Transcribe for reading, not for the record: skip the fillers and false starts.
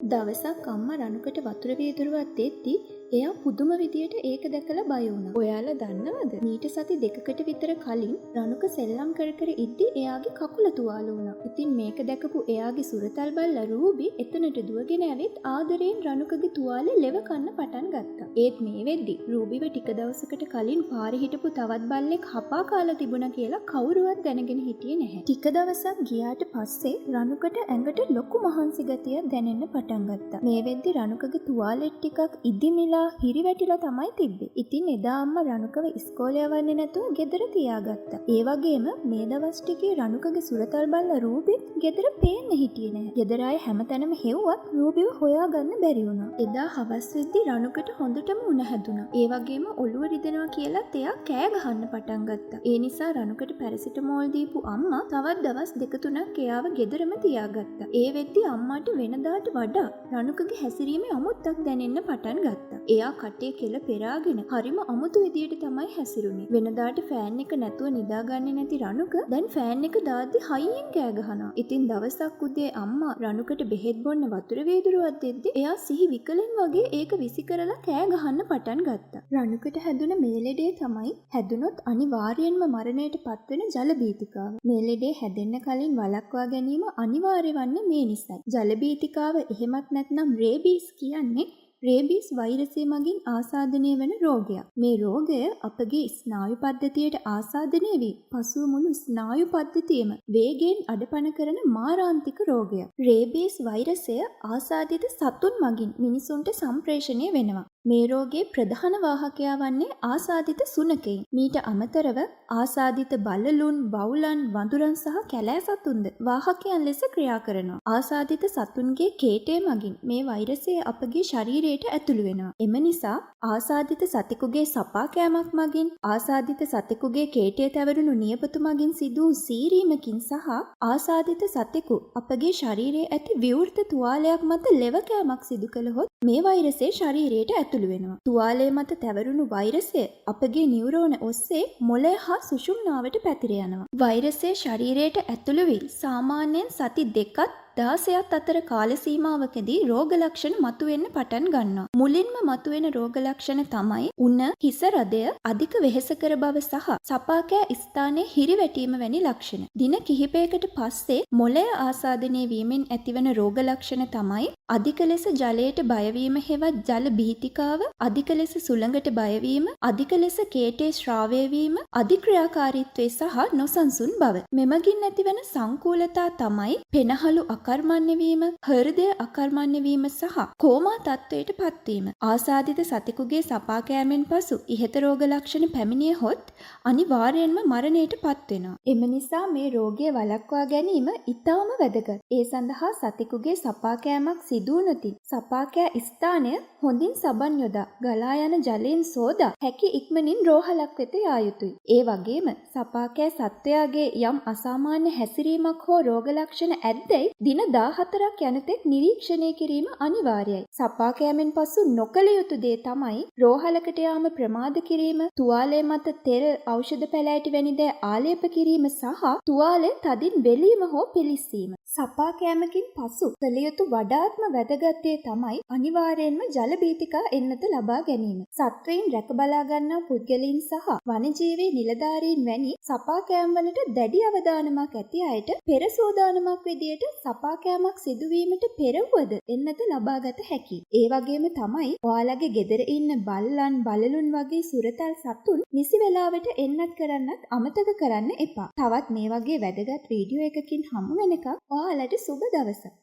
දවසක් අම්මා රණුකට වතුර වීදුරුවක් දෙද්දි එයා පුදුම විදියට ඒක දැකලා බය වුණා. ඔයාලා දන්නවද? මීට සති දෙකකට විතර කලින් රණුක සෙල්ලම් කර කර ඉද්දි එයාගේ කකුල තුවාල වුණා. ඉතින් මේක දැකපු එයාගේ සුරතල් බල්ලා රූබි එතනට දුවගෙන ඇවිත් ආදරයෙන් රණුකගේ තුවාලේ ලෙව කන්න පටන් ගත්තා. ඒත් මේ වෙද්දි රූබිව ටික දවසකට කලින් පාරේ හිටපු තවත් බල්ලෙක් හපා කාලා තිබුණා කියලා කවුරුවත් දැනගෙන හිටියේ නැහැ. ටික දවසක් ගියාට පස්සේ රණුකට ඇඟට ලොකු මහන්සි ගතියක් දැනෙන්න පටන් ගත්තා. මේ වෙද්දි රණුකගේ තුවාලෙත් ටිකක් ඉදිමිලා හිරිවැටිලා තමයි තිබ්බේ. ඉතින් එදා අම්මා රණුකව ඉස්කෝලේ යවන්නේ නැතුව ගෙදර තියාගත්තා. ඒ වගේම මේ දවස් ටිකේ රණුකගේ සුරතල් බල්ලා රූබිත් ගෙදර පේන්න හිටියේ නැහැ. ගෙදර අය හැමතැනම හෙව්වත් රූබිව හොයාගන්න බැරි වුණා. එදා හවස් වෙද්දි රණුකට හොඳටම උණ හැදුනා. ඒ වගේම ඔළුව රිදෙනවා කියලාත් එයා කෑ ගහන්න පටන් ගත්තා. ඒ නිසා රණුකට පැරසිටමෝල් දීපු අම්මා තවත් දවස් දෙක තුනක් එයාව ගෙදරම තියාගත්තා. ඒ වෙද්දි අම්මාට වෙනදාට වඩා රණුකගේ හැසිරීමේ අමුත්තක් දැනෙන්න පටන් ගත්තා. එයා කටේ කෙල පෙරාගෙන හරිම අමුතු විදියට තමයි හැසිරුනේ. වෙනදාට ෆෑන් එක නැතුව නිදාගන්නේ නැති රණුක දැන් ෆෑන් එක දාද්දි හයියෙන් කෑ ගහනවා. ඉතින් දවසක් උදේ අම්මා රණුකට බෙහෙත් බොන්න වතුර වේදුරුවක් දෙද්දි එයා සිහි විකලෙන් වගේ ඒක විසි කරලා කෑ ගහන්න පටන් ගත්තා. රණුකට හැදුන මේ ලෙඩේ තමයි හැදුනොත් අනිවාර්යයෙන්ම මරණයට පත්වෙන ජල බීතිකාව. මේ ලෙඩේ හැදෙන්න කලින් වළක්වා ගැනීම අනිවාර්ය වන්නේ මේ නිසයි. ජල බීතිකාව එහෙමත් නැත්නම් රේබීස් කියන්නේ රේබීස් වෛරසය මගින් ආසාදනය වන රෝගයක්. මේ රෝගය අපගේ ස්නායු පද්ධතියට ආසාදනය වී පසුව මුළු ස්නායු පද්ධතියම වේගයෙන් අඩපණ කරන මාරාන්තික රෝගයක්. රේබීස් වෛරසය ආසාදිත සතුන් මගින් මිනිසුන්ට සම්ප්‍රේෂණය වෙනවා. මේ රෝගයේ ප්‍රධාන වාහකයා වන්නේ ආසාදිත සුනකයින්. මීට අමතරව ආසාදිත බළලුන්, වවුලන්, වඳුරන් සහ කැලෑ සතුන්ද වාහකයන් ලෙස ක්‍රියා කරනවා. ආසාදිත සතුන්ගේ කේටය මගින් මේ වෛරසය අපගේ ශරීරයට ඇතුළු වෙනවා. එම නිසා ආසාදිත සතෙකුගේ සපා කෑමක් මගින්, ආසාදිත සතෙකුගේ කේටය තැවරුණු නියපොතු මගින් සිදු වූ සීරීමකින් සහ ආසාදිත සතෙකු අපගේ ශරීරයේ ඇති විවෘත තුවාලයක් මත ලෙව කෑමක් සිදු කළහොත් මේ වෛරසය ශරීරයට ඇතුළු වෙනවා. තුවාලය මත තැවරුණු වෛරසය අපගේ නියුරෝන ඔස්සේ මොළය හා සුෂුම්නාවට පැතිර යනවා. වෛරසය ශරීරයට ඇතුළු වී සාමාන්‍යයෙන් සති 2ක් 16ක් අතර කාල සීමාවකදී රෝග ලක්ෂණ මතුවෙන්න පටන් ගන්නවා. මුලින්ම මතුවෙන රෝග ලක්ෂණ තමයි උණ, හිස රදය, අධික වෙහෙසකර බව සහ සපාකෑ ස්ථානයේ හිරිවැටීම වැනි ලක්ෂණ. දින කිහිපයකට පස්සේ මොළය ආසාදනය වීමෙන් ඇතිවන රෝග ලක්ෂණ තමයි අධික ලෙස ජලයට බයවීම හෙවත් ජල බීතිකාව, අධික ලෙස සුළඟට බයවීම, අධික ලෙස කේටේ ශ්‍රාවය වීම, අධික්‍රියාකාරීත්වය සහ නොසන්සුන් බව. මෙමගින් ඇතිවන සංකූලතා තමයි පෙනහළු අකර්මණ්‍ය වීම, හෘදය අකර්මණ්‍ය වීම සහ කෝමා තත්වයට පත්වීම. ආසාදිත සතෙකුගේ සපා කෑමෙන් පසු ඉහත රෝග ලක්ෂණ පැමිණියහොත් අනිවාර්යයෙන්ම මරණයට පත්වෙනවා. එම නිසා මේ රෝගය වළක්වා ගැනීම ඉතාම වැදගත්. ඒ සඳහා සතෙකුගේ සපා කෑමක් සිදු වුණොතින් සපා කෑ ස්ථානය හොඳින් සබන් යොදා ගලා යන ජලයෙන් සෝදා හැකි ඉක්මනින් රෝහලක් වෙත යා යුතුයි. ඒ වගේම සපා කෑ සත්වයාගේ යම් අසාමාන්‍ය හැසිරීමක් හෝ රෝග ලක්ෂණ ඇද්දැයි දින 14ක් යනතෙක් නිරීක්ෂණය කිරීම අනිවාර්යයි. සපා කෑමෙන් පසු නොකළ යුතු දේ තමයි රෝහලකට යාම ප්‍රමාද කිරීම, තුවාලය මත තෙල්, ඖෂධ පැලෑටි වැනි දෑ ආලේප කිරීම සහ තුවාලය තදින් වෙලීම හෝ පිළිස්සීම. සපා කෑමකින් පසු කළ යුතු වඩාත්ම වැදගත් දේ තමයි අනිවාර්යයෙන්ම ජල බීතිකා එන්නත ලබා ගැනීම. සත්වයින් රැක බලා ගන්නා පුද්ගලයන් සහ වනජීවී නිලධාරීන් වැනි සපා කෑම් වලට දැඩි අවධානමක් ඇති අයට පෙර සෝදානමක් විදියට සපා කෑමක් සිදුවීමට පෙරවුවද එන්නත ලබාගත හැකියි. ඒ වගේම තමයි ඔයාලගේ ගෙදර ඉන්න බල්ලන්, බළලුන් වගේ සුරතල් සතුන් නිසි වෙලාවට එන්නත් කරන්නත් අමතක කරන්න එපා. තවත් මේ වගේ වැදගත් වීඩියෝ එකකින් හමු වෙනකම් ඔයාලට සුබ දවසක්.